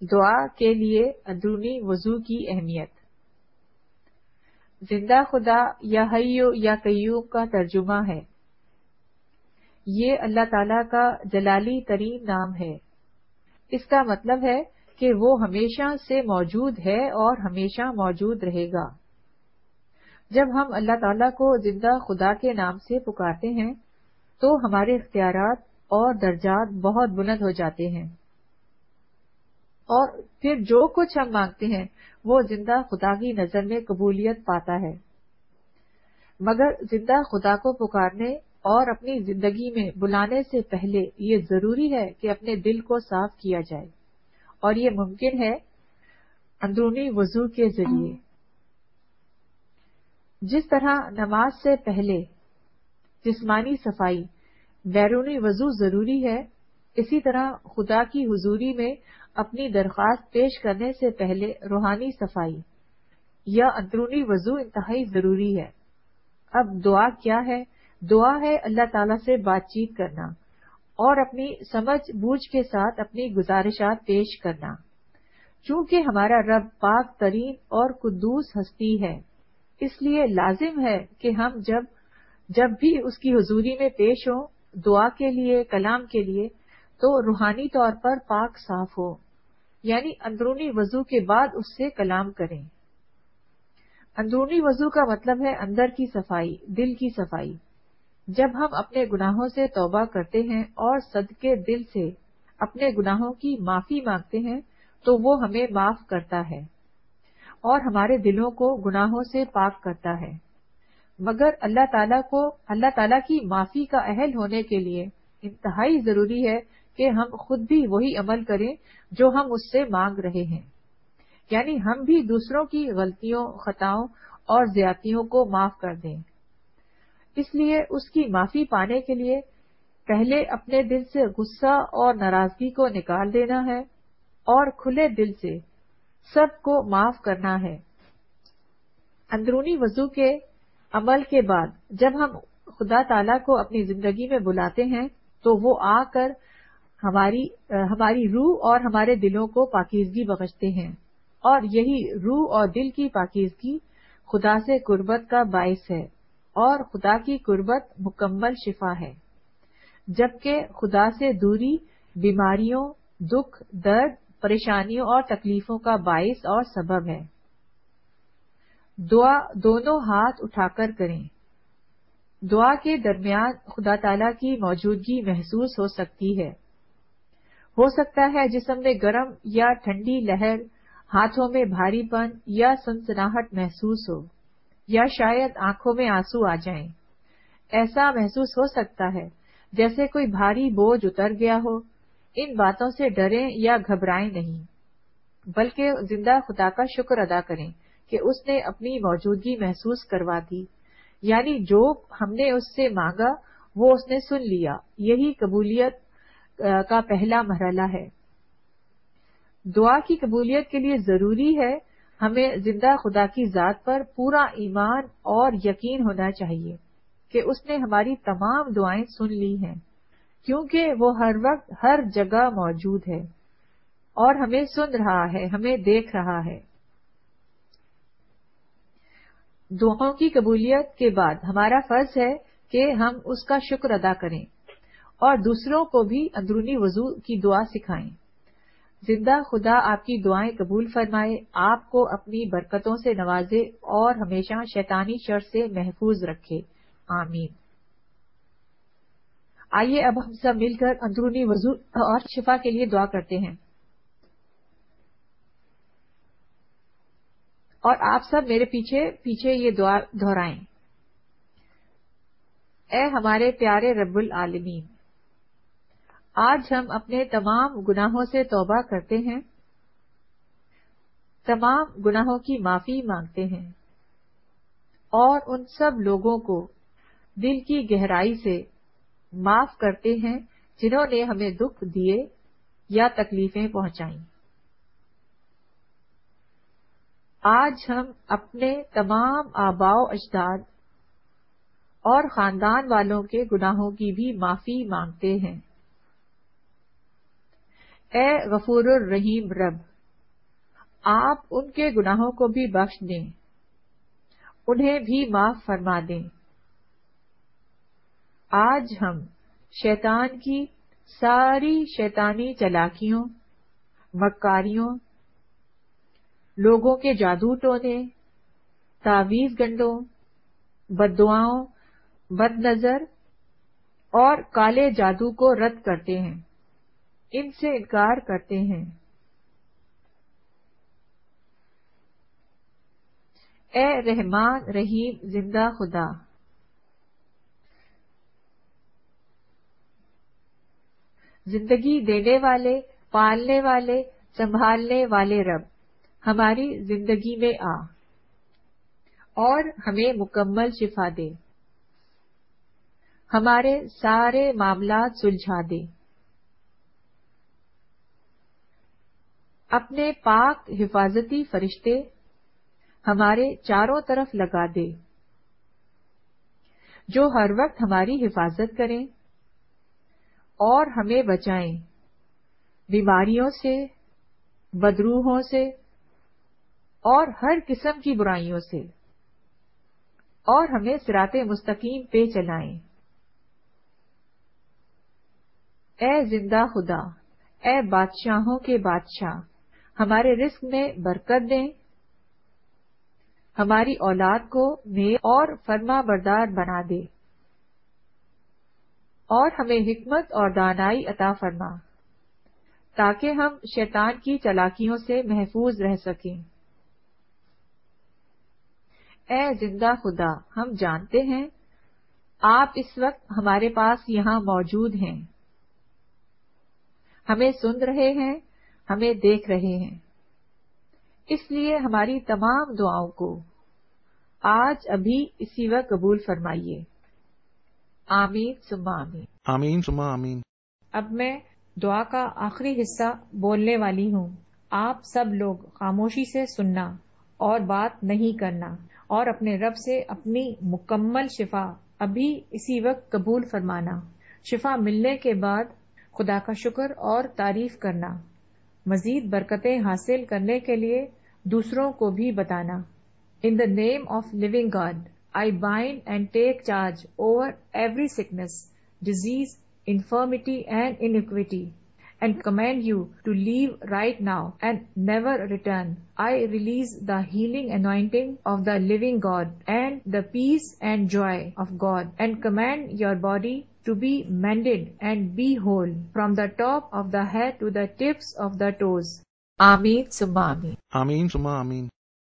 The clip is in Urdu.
دعا کے لیے اندرونی وضو کی اہمیت۔ زندہ خدا یا حیو یا قیوم کا ترجمہ ہے۔ یہ اللہ تعالیٰ کا جلالی ترین نام ہے۔ اس کا مطلب ہے کہ وہ ہمیشہ سے موجود ہے اور ہمیشہ موجود رہے گا۔ جب ہم اللہ تعالیٰ کو زندہ خدا کے نام سے پکارتے ہیں تو ہمارے اختیارات اور درجات بہت بلند ہو جاتے ہیں، اور پھر جو کچھ ہم مانگتے ہیں وہ زندہ خدا کی نظر میں قبولیت پاتا ہے۔ مگر زندہ خدا کو پکارنے اور اپنی زندگی میں بلانے سے پہلے یہ ضروری ہے کہ اپنے دل کو صاف کیا جائے، اور یہ ممکن ہے اندرونی وضو کے ذریعے۔ جس طرح نماز سے پہلے جسمانی صفائی بیرونی وضو ضروری ہے، اسی طرح خدا کی حضوری میں اپنی درخواست پیش کرنے سے پہلے روحانی صفائی یا اندرونی وضو انتہائی ضروری ہے۔ اب دعا کیا ہے؟ دعا ہے اللہ تعالیٰ سے بات چیت کرنا اور اپنی سمجھ بوجھ کے ساتھ اپنی گزارشات پیش کرنا۔ چونکہ ہمارا رب پاک ترین اور قدوس ہستی ہے، اس لیے لازم ہے کہ ہم جب بھی اس کی حضوری میں پیش ہوں دعا کے لیے، کلام کے لیے، تو روحانی طور پر پاک صاف ہو، یعنی اندرونی وضو کے بعد اس سے کلام کریں۔ اندرونی وضو کا مطلب ہے اندر کی صفائی، دل کی صفائی۔ جب ہم اپنے گناہوں سے توبہ کرتے ہیں اور صدقے دل سے اپنے گناہوں کی معافی مانگتے ہیں تو وہ ہمیں معاف کرتا ہے اور ہمارے دلوں کو گناہوں سے پاک کرتا ہے۔ مگر اللہ تعالیٰ کی معافی کا اہل ہونے کے لیے انتہائی ضروری ہے کہ ہم خود بھی وہی عمل کریں جو ہم اس سے مانگ رہے ہیں، یعنی ہم بھی دوسروں کی غلطیوں، خطاؤں اور زیادتیوں کو معاف کر دیں۔ اس لیے اس کی معافی پانے کے لیے پہلے اپنے دل سے غصہ اور ناراضگی کو نکال دینا ہے اور کھلے دل سے سب کو معاف کرنا ہے۔ اندرونی وضو کے عمل کے بعد جب ہم خدا تعالیٰ کو اپنی زندگی میں بلاتے ہیں تو وہ آ کر ہماری روح اور ہمارے دلوں کو پاکیزگی بخشتے ہیں، اور یہی روح اور دل کی پاکیزگی خدا سے قربت کا باعث ہے، اور خدا کی قربت مکمل شفا ہے، جبکہ خدا سے دوری بیماریوں، دکھ، درد، پریشانیوں اور تکلیفوں کا باعث اور سبب ہے۔ دعا دونوں ہاتھ اٹھا کر کریں۔ دعا کے درمیان خدا تعالیٰ کی موجودگی محسوس ہو سکتی ہے۔ ہو سکتا ہے جسم میں گرم یا ٹھنڈی لہر، ہاتھوں میں بھاری پن یا سنسناہٹ محسوس ہو، یا شاید آنکھوں میں آنسو آ جائیں۔ ایسا محسوس ہو سکتا ہے جیسے کوئی بھاری بوجھ اتر گیا ہو۔ ان باتوں سے ڈریں یا گھبرائیں نہیں، بلکہ زندہ خدا کا شکر ادا کریں کہ اس نے اپنی موجودگی محسوس کروا دی، یعنی جو ہم نے اس سے مانگا وہ اس نے سن لیا۔ یہی قبولیت کا پہلا مرحلہ ہے۔ دعا کی قبولیت کے لیے ضروری ہے ہمیں زندہ خدا کی ذات پر پورا ایمان اور یقین ہونا چاہیے کہ اس نے ہماری تمام دعائیں سن لی ہیں، کیونکہ وہ ہر وقت ہر جگہ موجود ہے اور ہمیں سن رہا ہے، ہمیں دیکھ رہا ہے۔ دعاؤں کی قبولیت کے بعد ہمارا فرض ہے کہ ہم اس کا شکر ادا کریں اور دوسروں کو بھی اندرونی وضو کی دعا سکھائیں۔ زندہ خدا آپ کی دعائیں قبول فرمائے، آپ کو اپنی برکتوں سے نوازے اور ہمیشہ شیطانی شر سے محفوظ رکھے، آمین۔ آئیے اب ہم سب مل کر اندرونی وضو اور شفا کے لیے دعا کرتے ہیں، اور آپ سب میرے پیچھے یہ دعا دہرائیں۔ اے ہمارے پیارے رب العالمین، آج ہم اپنے تمام گناہوں سے توبہ کرتے ہیں، تمام گناہوں کی معافی مانگتے ہیں، اور ان سب لوگوں کو دل کی گہرائی سے معاف کرتے ہیں جنہوں نے ہمیں دکھ دیے یا تکلیفیں پہنچائیں۔ آج ہم اپنے تمام آباء و اجداد اور خاندان والوں کے گناہوں کی بھی معافی مانگتے ہیں۔ اے غفور الرحیم رب، آپ ان کے گناہوں کو بھی بخش دیں، انہیں بھی معاف فرما دیں۔ آج ہم شیطان کی ساری شیطانی چالاکیوں، مکاریوں، لوگوں کے جادو ٹونے، تعویذ گنڈوں، بددعاؤں، بد نظر اور کالے جادو کو رد کرتے ہیں، ان سے انکار کرتے ہیں۔ اے رحمان رحیم زندہ خدا، زندگی دینے والے، پالنے والے، سنبھالنے والے رب، ہماری زندگی میں آ اور ہمیں مکمل شفا دے، ہمارے سارے معاملات سلجھا دے، اپنے پاک حفاظتی فرشتے ہمارے چاروں طرف لگا دے، جو ہر وقت ہماری حفاظت کریں اور ہمیں بچائیں بیماریوں سے، بدروحوں سے اور ہر قسم کی برائیوں سے، اور ہمیں صراط مستقیم پہ چلائیں۔ اے زندہ خدا، اے بادشاہوں کے بادشاہ، ہمارے رزق میں برکت دیں، ہماری اولاد کو نیک اور فرما بردار بنا دے، اور ہمیں حکمت اور دانائی عطا فرما، تاکہ ہم شیطان کی چالاکیوں سے محفوظ رہ سکیں۔ اے زندہ خدا، ہم جانتے ہیں آپ اس وقت ہمارے پاس یہاں موجود ہیں، ہمیں سن رہے ہیں، ہمیں دیکھ رہے ہیں، اس لیے ہماری تمام دعاؤں کو آج ابھی اسی وقت قبول فرمائیے۔ آمین ثم آمین۔ آمین ثم آمین۔ اب میں دعا کا آخری حصہ بولنے والی ہوں۔ آپ سب لوگ خاموشی سے سننا اور بات نہیں کرنا، اور اپنے رب سے اپنی مکمل شفا ابھی اسی وقت قبول فرمانا۔ شفا ملنے کے بعد خدا کا شکر اور تعریف کرنا، مزید برکتیں حاصل کرنے کے لیے دوسروں کو بھی بتانا۔ In the name of living God, I bind and take charge over every sickness, disease, infirmity and iniquity, and command you to leave right now and never return. I release the healing anointing of the living God and the peace and joy of God, and command your body to be mended and be whole from the top of the head to the tips of the toes. Ameen summa ameen. آمین ثم آمین۔